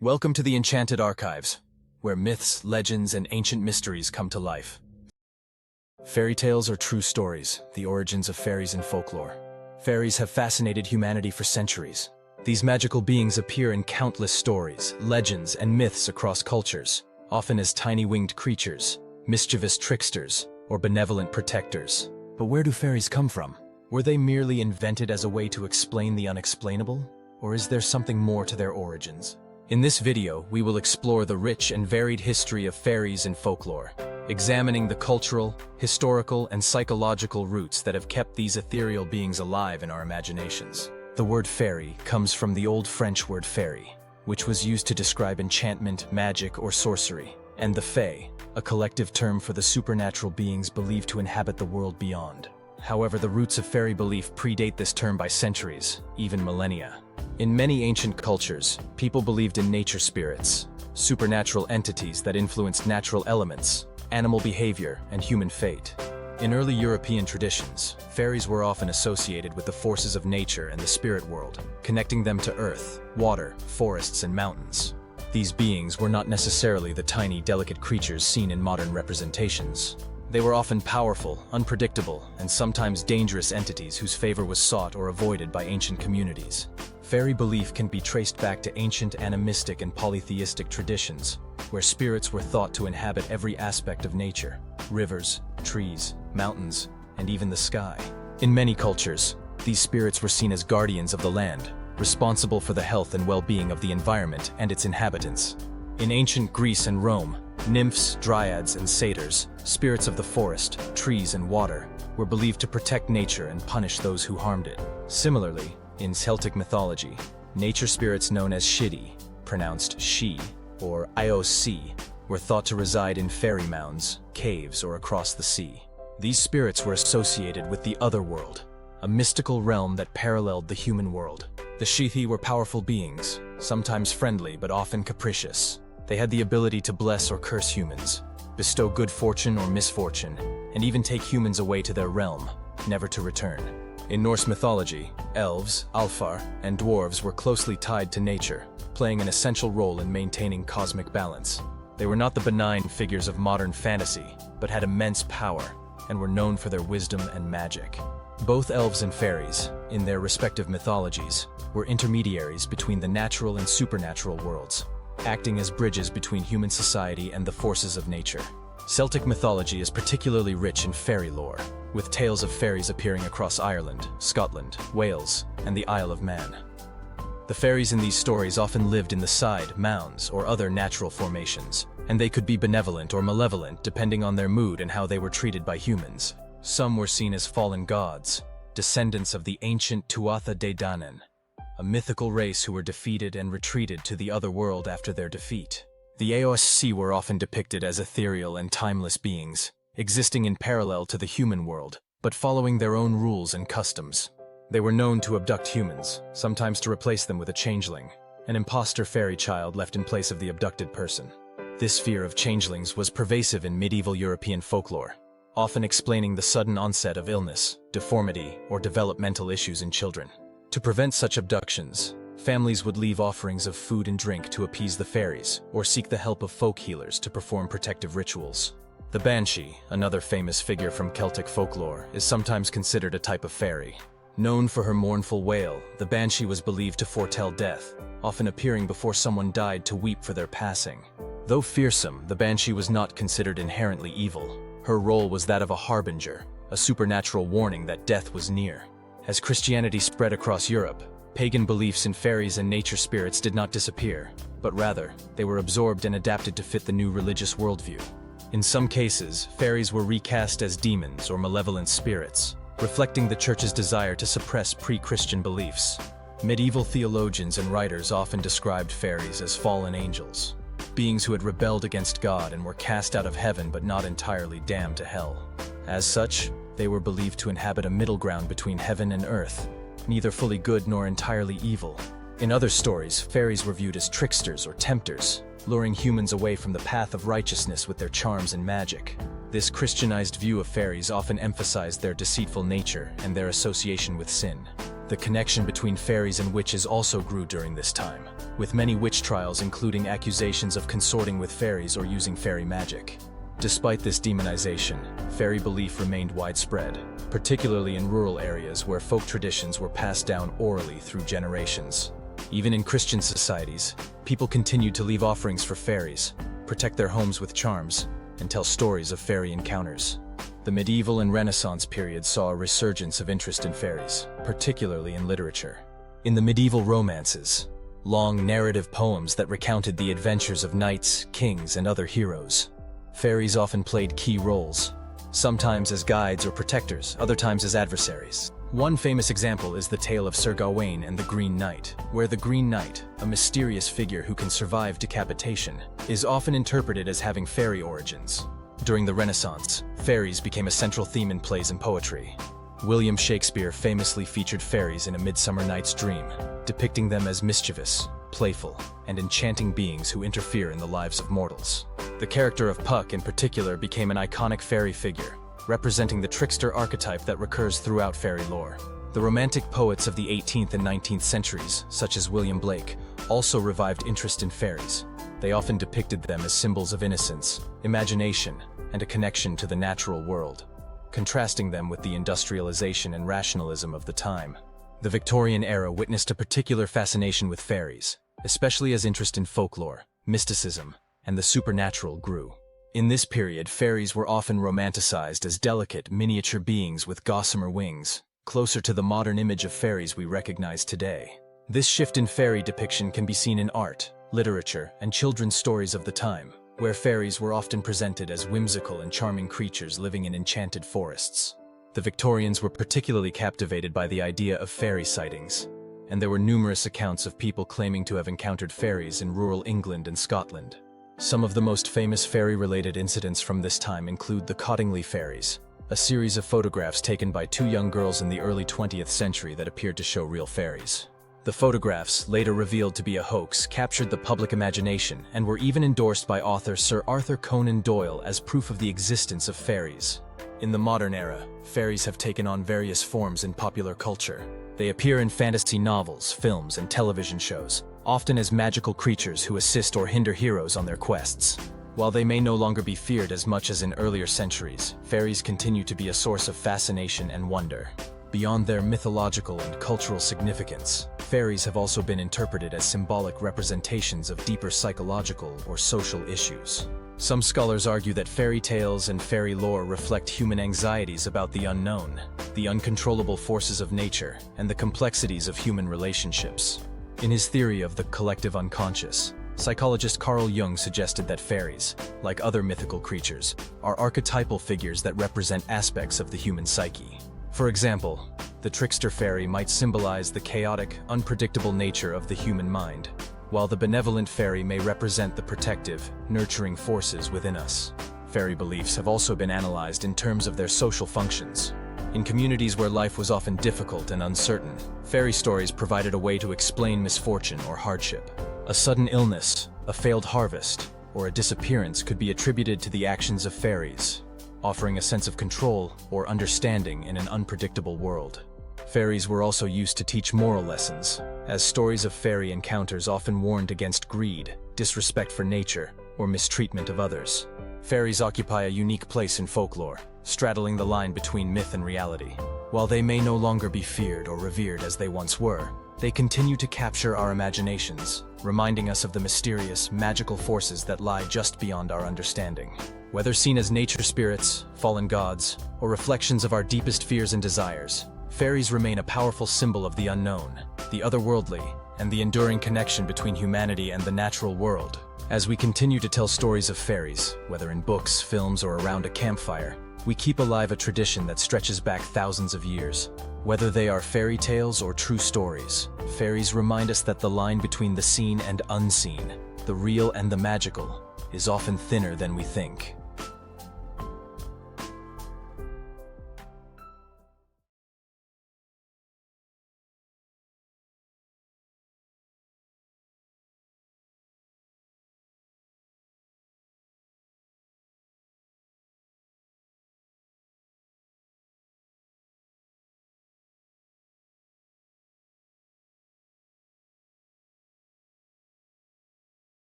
Welcome to the Enchanted Archives, where myths, legends, and ancient mysteries come to life. Fairy tales are true stories, the origins of fairies in folklore. Fairies have fascinated humanity for centuries. These magical beings appear in countless stories, legends, and myths across cultures, often as tiny winged creatures, mischievous tricksters, or benevolent protectors. But where do fairies come from? Were they merely invented as a way to explain the unexplainable? Or is there something more to their origins? In this video, we will explore the rich and varied history of fairies in folklore, examining the cultural, historical, and psychological roots that have kept these ethereal beings alive in our imaginations. The word fairy comes from the Old French word fairy, which was used to describe enchantment, magic, or sorcery, and the fae, a collective term for the supernatural beings believed to inhabit the world beyond. However, the roots of fairy belief predate this term by centuries, even millennia. In many ancient cultures, people believed in nature spirits, supernatural entities that influenced natural elements, animal behavior, and human fate. In early European traditions, fairies were often associated with the forces of nature and the spirit world, connecting them to earth, water, forests, and mountains. These beings were not necessarily the tiny, delicate creatures seen in modern representations. They were often powerful, unpredictable, and sometimes dangerous entities whose favor was sought or avoided by ancient communities. Fairy belief can be traced back to ancient animistic and polytheistic traditions, where spirits were thought to inhabit every aspect of nature: rivers, trees, mountains, and even the sky. In many cultures, these spirits were seen as guardians of the land, responsible for the health and well-being of the environment and its inhabitants. In ancient Greece and Rome, nymphs, dryads, and satyrs, spirits of the forest, trees, and water, were believed to protect nature and punish those who harmed it. Similarly, in Celtic mythology, nature spirits known as Shidi, pronounced she, or Ioc, were thought to reside in fairy mounds, caves, or across the sea. These spirits were associated with the otherworld, a mystical realm that paralleled the human world. The Shithi were powerful beings, sometimes friendly but often capricious. They had the ability to bless or curse humans, bestow good fortune or misfortune, and even take humans away to their realm, never to return. In Norse mythology, elves, Alfar, and dwarves were closely tied to nature, playing an essential role in maintaining cosmic balance. They were not the benign figures of modern fantasy, but had immense power, and were known for their wisdom and magic. Both elves and fairies, in their respective mythologies, were intermediaries between the natural and supernatural worlds, acting as bridges between human society and the forces of nature. Celtic mythology is particularly rich in fairy lore, with tales of fairies appearing across Ireland, Scotland, Wales, and the Isle of Man. The fairies in these stories often lived in the side, mounds, or other natural formations, and they could be benevolent or malevolent depending on their mood and how they were treated by humans. Some were seen as fallen gods, descendants of the ancient Tuatha De Danann, a mythical race who were defeated and retreated to the other world after their defeat. The Aosc were often depicted as ethereal and timeless beings, existing in parallel to the human world, but following their own rules and customs. They were known to abduct humans, sometimes to replace them with a changeling, an imposter fairy child left in place of the abducted person. This fear of changelings was pervasive in medieval European folklore, often explaining the sudden onset of illness, deformity, or developmental issues in children. To prevent such abductions, families would leave offerings of food and drink to appease the fairies, or seek the help of folk healers to perform protective rituals. The banshee, another famous figure from Celtic folklore, is sometimes considered a type of fairy. Known for her mournful wail, the banshee was believed to foretell death, often appearing before someone died to weep for their passing. Though fearsome, the banshee was not considered inherently evil. Her role was that of a harbinger, a supernatural warning that death was near. As Christianity spread across Europe, pagan beliefs in fairies and nature spirits did not disappear, but rather, they were absorbed and adapted to fit the new religious worldview. In some cases, fairies were recast as demons or malevolent spirits, reflecting the Church's desire to suppress pre-Christian beliefs. Medieval theologians and writers often described fairies as fallen angels, beings who had rebelled against God and were cast out of heaven but not entirely damned to hell. As such, they were believed to inhabit a middle ground between heaven and earth, neither fully good nor entirely evil. In other stories, fairies were viewed as tricksters or tempters, luring humans away from the path of righteousness with their charms and magic. This Christianized view of fairies often emphasized their deceitful nature and their association with sin. The connection between fairies and witches also grew during this time, with many witch trials including accusations of consorting with fairies or using fairy magic. Despite this demonization, fairy belief remained widespread, particularly in rural areas where folk traditions were passed down orally through generations. Even in Christian societies, people continued to leave offerings for fairies, protect their homes with charms, and tell stories of fairy encounters. The medieval and Renaissance periods saw a resurgence of interest in fairies, particularly in literature. In the medieval romances, long narrative poems that recounted the adventures of knights, kings, and other heroes, fairies often played key roles, sometimes as guides or protectors, other times as adversaries. One famous example is the tale of Sir Gawain and the Green Knight, where the Green Knight, a mysterious figure who can survive decapitation, is often interpreted as having fairy origins. During the Renaissance, fairies became a central theme in plays and poetry. William Shakespeare famously featured fairies in A Midsummer Night's Dream, depicting them as mischievous, playful, and enchanting beings who interfere in the lives of mortals. The character of Puck in particular became an iconic fairy figure, representing the trickster archetype that recurs throughout fairy lore. The romantic poets of the 18th and 19th centuries, such as William Blake, also revived interest in fairies. They often depicted them as symbols of innocence, imagination, and a connection to the natural world, contrasting them with the industrialization and rationalism of the time. The Victorian era witnessed a particular fascination with fairies, especially as interest in folklore, mysticism, and the supernatural grew. In this period, fairies were often romanticized as delicate, miniature beings with gossamer wings, closer to the modern image of fairies we recognize today. This shift in fairy depiction can be seen in art, literature, and children's stories of the time, where fairies were often presented as whimsical and charming creatures living in enchanted forests. The Victorians were particularly captivated by the idea of fairy sightings, and there were numerous accounts of people claiming to have encountered fairies in rural England and Scotland. Some of the most famous fairy-related incidents from this time include the Cottingley fairies, a series of photographs taken by two young girls in the early 20th century that appeared to show real fairies. The photographs, later revealed to be a hoax, captured the public imagination and were even endorsed by author Sir Arthur Conan Doyle as proof of the existence of fairies. In the modern era, fairies have taken on various forms in popular culture. They appear in fantasy novels, films, and television shows, often as magical creatures who assist or hinder heroes on their quests. While they may no longer be feared as much as in earlier centuries, fairies continue to be a source of fascination and wonder. Beyond their mythological and cultural significance, fairies have also been interpreted as symbolic representations of deeper psychological or social issues. Some scholars argue that fairy tales and fairy lore reflect human anxieties about the unknown, the uncontrollable forces of nature, and the complexities of human relationships. In his theory of the collective unconscious, psychologist Carl Jung suggested that fairies, like other mythical creatures, are archetypal figures that represent aspects of the human psyche. For example, the trickster fairy might symbolize the chaotic, unpredictable nature of the human mind, while the benevolent fairy may represent the protective, nurturing forces within us. Fairy beliefs have also been analyzed in terms of their social functions. In communities where life was often difficult and uncertain, fairy stories provided a way to explain misfortune or hardship. A sudden illness, a failed harvest, or a disappearance could be attributed to the actions of fairies, offering a sense of control or understanding in an unpredictable world. Fairies were also used to teach moral lessons, as stories of fairy encounters often warned against greed, disrespect for nature, or mistreatment of others. Fairies occupy a unique place in folklore, straddling the line between myth and reality. While they may no longer be feared or revered as they once were, they continue to capture our imaginations, reminding us of the mysterious, magical forces that lie just beyond our understanding. Whether seen as nature spirits, fallen gods, or reflections of our deepest fears and desires, fairies remain a powerful symbol of the unknown, the otherworldly, and the enduring connection between humanity and the natural world. As we continue to tell stories of fairies, whether in books, films, or around a campfire, we keep alive a tradition that stretches back thousands of years. Whether they are fairy tales or true stories, fairies remind us that the line between the seen and unseen, the real and the magical, is often thinner than we think.